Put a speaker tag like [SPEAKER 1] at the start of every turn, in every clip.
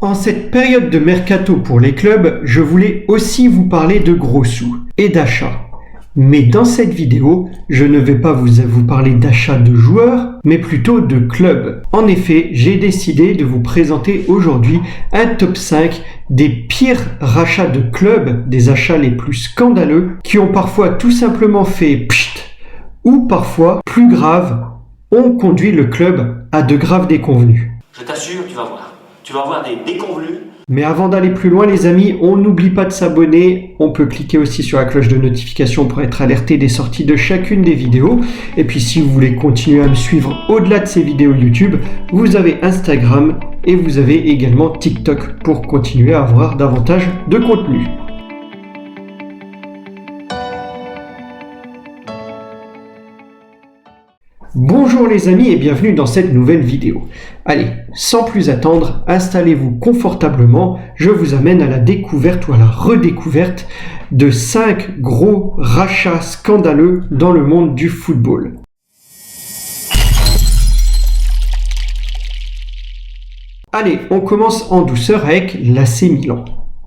[SPEAKER 1] En cette période de mercato pour les clubs, je voulais aussi vous parler de gros sous et d'achats. Mais dans cette vidéo, je ne vais pas vous parler d'achat de joueurs, mais plutôt de clubs. En effet, j'ai décidé de vous présenter aujourd'hui un top 5 des pires rachats de clubs, des achats les plus scandaleux, qui ont parfois tout simplement fait pchit, ou parfois, plus grave, ont conduit le club à de graves déconvenues.
[SPEAKER 2] Je t'assure, tu vas voir des déconvenues.
[SPEAKER 1] Mais avant d'aller plus loin les amis, on n'oublie pas de s'abonner, on peut cliquer aussi sur la cloche de notification pour être alerté des sorties de chacune des vidéos. Et puis si vous voulez continuer à me suivre au-delà de ces vidéos YouTube, vous avez Instagram et vous avez également TikTok pour continuer à avoir davantage de contenu. Bonjour les amis et bienvenue dans cette nouvelle vidéo. Allez, sans plus attendre, installez-vous confortablement, je vous amène à la découverte ou à la redécouverte de 5 gros rachats scandaleux dans le monde du football. Allez, on commence en douceur avec l'AC Milan.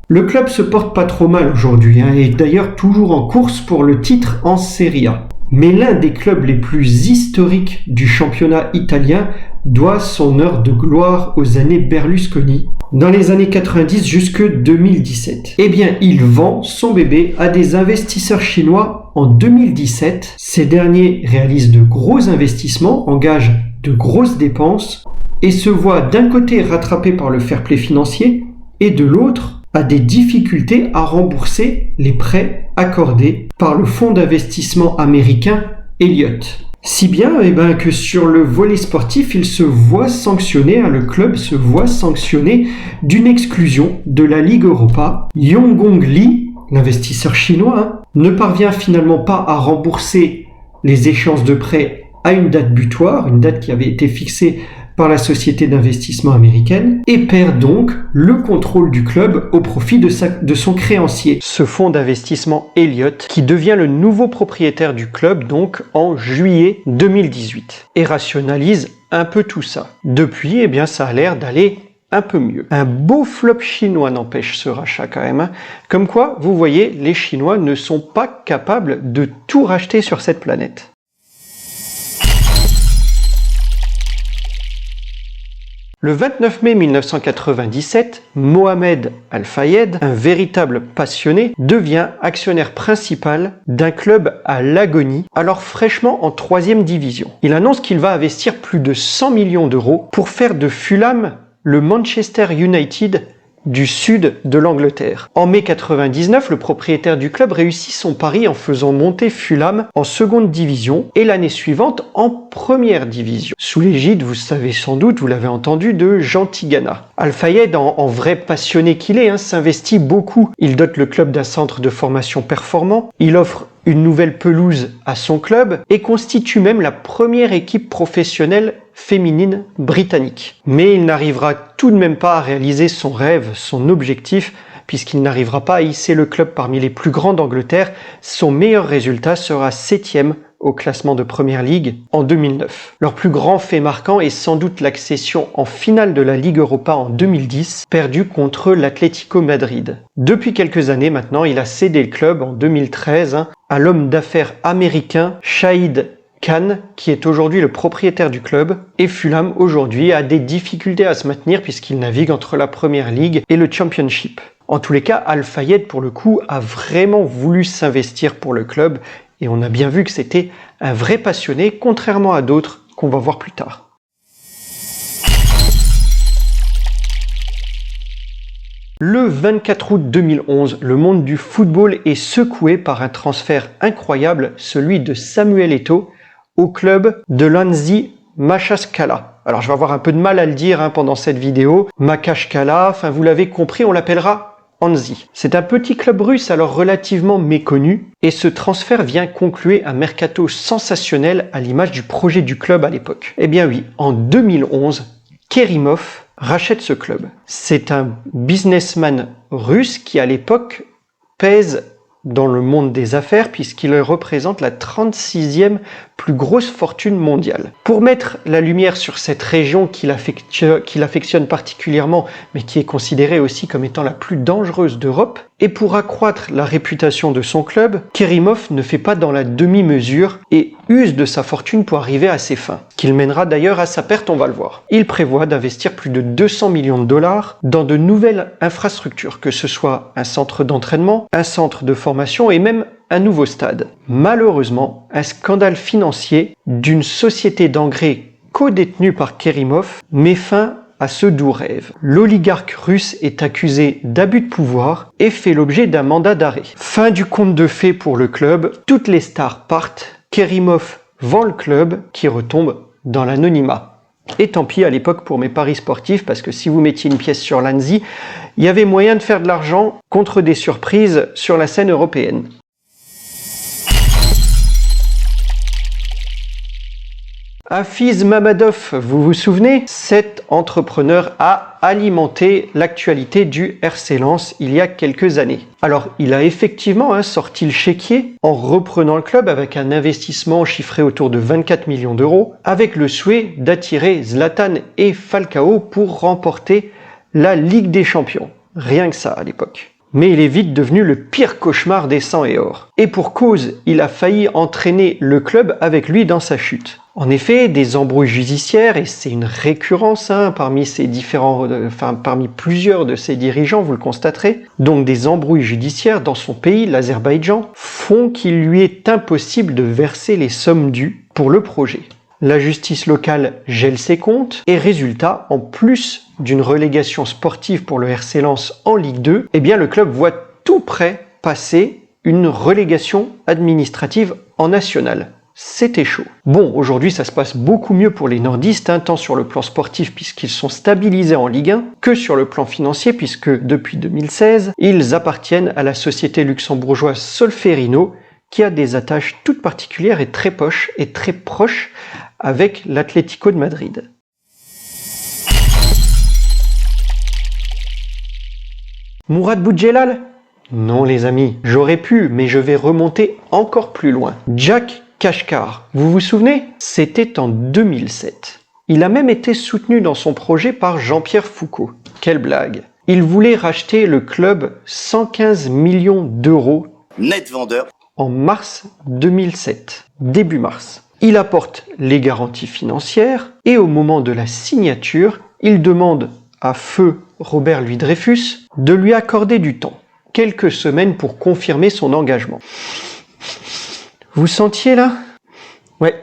[SPEAKER 1] Le club se porte pas trop mal aujourd'hui et est d'ailleurs toujours en course pour le titre en Serie A. Mais l'un des clubs les plus historiques du championnat italien doit son heure de gloire aux années Berlusconi, dans les années 90 jusque 2017. Eh bien, il vend son bébé à des investisseurs chinois en 2017. Ces derniers réalisent de gros investissements, engagent de grosses dépenses et se voient d'un côté rattrapés par le fair play financier et de l'autre a des difficultés à rembourser les prêts accordés par le fonds d'investissement américain Elliott. Si bien que sur le volet sportif, il se voit sanctionné, le club se voit sanctionné d'une exclusion de la Ligue Europa. Yonggong Lee, l'investisseur chinois, ne parvient finalement pas à rembourser les échéances de prêts à une date butoir, une date qui avait été fixée par la société d'investissement américaine, et perd donc le contrôle du club au profit de son créancier, ce fonds d'investissement Elliott, qui devient le nouveau propriétaire du club donc en juillet 2018, et rationalise un peu tout ça. Depuis, ça a l'air d'aller un peu mieux. Un beau flop chinois n'empêche ce rachat quand même. Comme quoi, vous voyez, les Chinois ne sont pas capables de tout racheter sur cette planète. Le 29 mai 1997, Mohamed Al-Fayed, un véritable passionné, devient actionnaire principal d'un club à l'agonie, alors fraîchement en 3e division. Il annonce qu'il va investir plus de 100 millions d'euros pour faire de Fulham le Manchester United du sud de l'Angleterre. En mai 99, le propriétaire du club réussit son pari en faisant monter Fulham en 2e division et l'année suivante en 1re division. Sous l'égide, vous savez sans doute, vous l'avez entendu, de Jean Tigana. Al-Fayed, en vrai passionné qu'il est, s'investit beaucoup. Il dote le club d'un centre de formation performant, il offre une nouvelle pelouse à son club et constitue même la première équipe professionnelle féminine britannique. Mais il n'arrivera tout de même pas à réaliser son rêve, son objectif, puisqu'il n'arrivera pas à hisser le club parmi les plus grands d'Angleterre. Son meilleur résultat sera 7e au classement de Premier League en 2009. Leur plus grand fait marquant est sans doute l'accession en finale de la Ligue Europa en 2010, perdue contre l'Atlético Madrid. Depuis quelques années maintenant, il a cédé le club en 2013 à l'homme d'affaires américain Shahid Khan, qui est aujourd'hui le propriétaire du club, et Fulham aujourd'hui a des difficultés à se maintenir puisqu'il navigue entre la Premier League et le Championship. En tous les cas, Al-Fayed pour le coup a vraiment voulu s'investir pour le club et on a bien vu que c'était un vrai passionné, contrairement à d'autres qu'on va voir plus tard. Le 24 août 2011, le monde du football est secoué par un transfert incroyable, celui de Samuel Eto'o au club de l'Anzi Makhatchkala. Alors je vais avoir un peu de mal à le dire pendant cette vidéo. Makhatchkala, vous l'avez compris, on l'appellera Anzi. C'est un petit club russe alors relativement méconnu et ce transfert vient conclure un mercato sensationnel à l'image du projet du club à l'époque. Eh bien oui, en 2011, Kerimov rachète ce club. C'est un businessman russe qui à l'époque pèse dans le monde des affaires puisqu'il représente la 36e plus grosse fortune mondiale. Pour mettre la lumière sur cette région qu'il affectionne particulièrement, mais qui est considérée aussi comme étant la plus dangereuse d'Europe, et pour accroître la réputation de son club, Kerimov ne fait pas dans la demi-mesure et use de sa fortune pour arriver à ses fins, qu'il mènera d'ailleurs à sa perte, on va le voir. Il prévoit d'investir plus de 200 millions de dollars dans de nouvelles infrastructures, que ce soit un centre d'entraînement, un centre de formation et même un nouveau stade. Malheureusement, un scandale financier d'une société d'engrais co-détenue par Kerimov met fin à ce doux rêve. L'oligarque russe est accusé d'abus de pouvoir et fait l'objet d'un mandat d'arrêt. Fin du conte de fées pour le club, toutes les stars partent, Kerimov vend le club qui retombe dans l'anonymat. Et tant pis à l'époque pour mes paris sportifs, parce que si vous mettiez une pièce sur l'Annecy, il y avait moyen de faire de l'argent contre des surprises sur la scène européenne. Hafiz Mamadov, vous vous souvenez? Cet entrepreneur a alimenté l'actualité du RC Lens il y a quelques années. Alors, il a effectivement sorti le chéquier en reprenant le club avec un investissement chiffré autour de 24 millions d'euros, avec le souhait d'attirer Zlatan et Falcao pour remporter la Ligue des Champions. Rien que ça à l'époque. Mais il est vite devenu le pire cauchemar des 100 et or. Et pour cause, il a failli entraîner le club avec lui dans sa chute. En effet, des embrouilles judiciaires, et c'est une récurrence parmi plusieurs de ses dirigeants, vous le constaterez, donc des embrouilles judiciaires dans son pays, l'Azerbaïdjan, font qu'il lui est impossible de verser les sommes dues pour le projet. La justice locale gèle ses comptes et résultat, en plus d'une relégation sportive pour le RC Lens en Ligue 2, eh bien le club voit tout près passer une relégation administrative en nationale. C'était chaud. Bon, aujourd'hui ça se passe beaucoup mieux pour les nordistes, tant sur le plan sportif puisqu'ils sont stabilisés en Ligue 1, que sur le plan financier puisque depuis 2016, ils appartiennent à la société luxembourgeoise Solferino, qui a des attaches toutes particulières et très proches avec l'Atlético de Madrid. Mourad Boudjelal? Non les amis, j'aurais pu, mais je vais remonter encore plus loin. Jack Kashkar, vous vous souvenez? C'était en 2007. Il a même été soutenu dans son projet par Jean-Pierre Foucault. Quelle blague! Il voulait racheter le club 115 millions d'euros
[SPEAKER 3] net vendeur
[SPEAKER 1] en mars 2007, début mars. Il apporte les garanties financières et au moment de la signature, il demande à feu Robert Louis Dreyfus de lui accorder du temps, quelques semaines pour confirmer son engagement. Vous sentiez là? Ouais,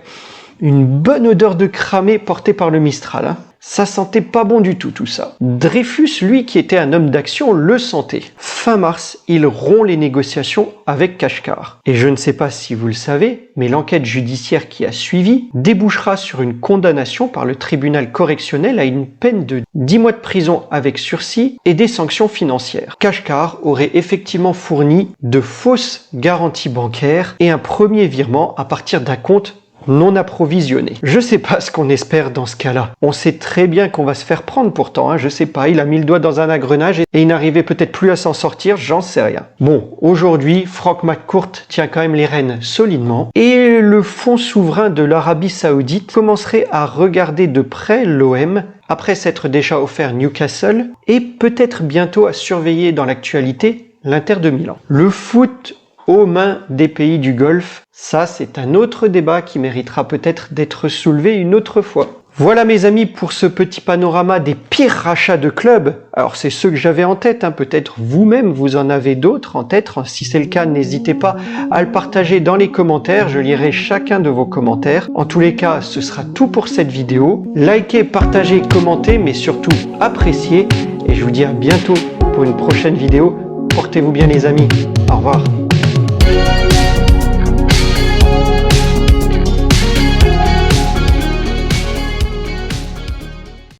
[SPEAKER 1] une bonne odeur de cramé portée par le Mistral. Ça sentait pas bon du tout ça. Dreyfus, lui qui était un homme d'action, le sentait. Fin mars, il rompt les négociations avec Kashkar. Et je ne sais pas si vous le savez, mais l'enquête judiciaire qui a suivi débouchera sur une condamnation par le tribunal correctionnel à une peine de 10 mois de prison avec sursis et des sanctions financières. Kashkar aurait effectivement fourni de fausses garanties bancaires et un premier virement à partir d'un compte non approvisionné. Je sais pas ce qu'on espère dans ce cas-là. On sait très bien qu'on va se faire prendre pourtant, je sais pas, il a mis le doigt dans un engrenage et il n'arrivait peut-être plus à s'en sortir, j'en sais rien. Bon, aujourd'hui, Frank McCourt tient quand même les rênes solidement et le fonds souverain de l'Arabie Saoudite commencerait à regarder de près l'OM après s'être déjà offert Newcastle et peut-être bientôt à surveiller dans l'actualité l'Inter de Milan. Le foot aux mains des pays du Golfe, ça c'est un autre débat qui méritera peut-être d'être soulevé une autre fois. Voilà mes amis pour ce petit panorama des pires rachats de clubs. Alors c'est ceux que j'avais en tête, peut-être vous-même vous en avez d'autres en tête. Si c'est le cas, n'hésitez pas à le partager dans les commentaires, je lirai chacun de vos commentaires. En tous les cas, ce sera tout pour cette vidéo. Likez, partagez, commentez, mais surtout appréciez. Et je vous dis à bientôt pour une prochaine vidéo. Portez-vous bien les amis. Au revoir.